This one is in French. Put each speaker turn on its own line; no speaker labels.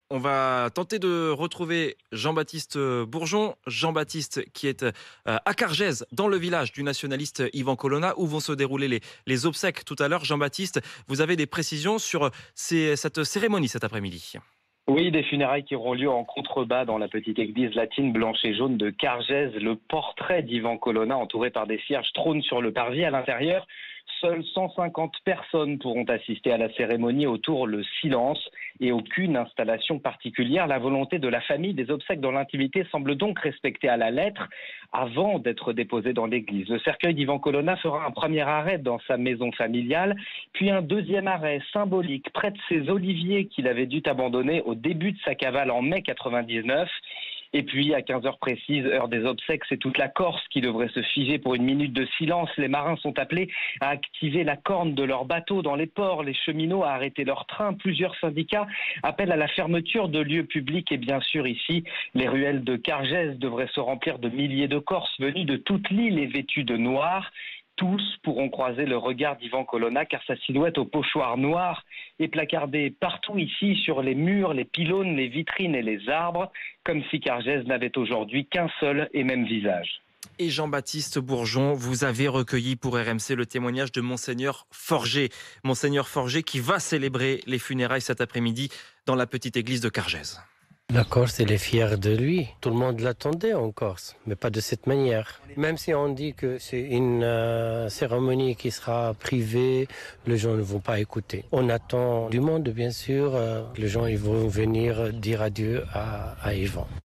On va tenter de retrouver Jean-Baptiste Bourgeon. Jean-Baptiste qui est à Cargèse, dans le village du nationaliste Yvan Colonna, où vont se dérouler les obsèques tout à l'heure. Jean-Baptiste, vous avez des précisions sur cette cérémonie cet après-midi?
Oui, des funérailles qui auront lieu en contrebas dans la petite église latine blanche et jaune de Cargèse. Le portrait d'Yvan Colonna, entouré par des cierges, trône sur le parvis. À l'intérieur, seules 150 personnes pourront assister à la cérémonie. Autour, le silence et aucune installation particulière. La volonté de la famille des obsèques dans l'intimité semble donc respectée à la lettre avant d'être déposée dans l'église. Le cercueil d'Yvan Colonna fera un premier arrêt dans sa maison familiale, puis un deuxième arrêt symbolique près de ses oliviers qu'il avait dû abandonner au début de sa cavale en mai 99. Et puis, à 15 heures précises, heure des obsèques, c'est toute la Corse qui devrait se figer pour une minute de silence. Les marins sont appelés à activer la corne de leurs bateaux dans les ports, les cheminots à arrêter leurs trains. Plusieurs syndicats appellent à la fermeture de lieux publics. Et bien sûr, ici, les ruelles de Cargèse devraient se remplir de milliers de Corses venus de toute l'île et vêtus de noir. Tous pourront croiser le regard d'Yvan Colonna car sa silhouette au pochoir noir est placardée partout ici sur les murs, les pylônes, les vitrines et les arbres, comme si Cargèse n'avait aujourd'hui qu'un seul et même visage.
Et Jean-Baptiste Bourgeon, vous avez recueilli pour RMC le témoignage de Monseigneur Forger. Monseigneur Forger qui va célébrer les funérailles cet après-midi dans la petite église de Cargèse.
La Corse, elle est fière de lui. Tout le monde l'attendait en Corse, mais pas de cette manière. Même si on dit que c'est une cérémonie qui sera privée, les gens ne vont pas écouter. On attend du monde, bien sûr. Les gens ils vont venir dire adieu à Yvan.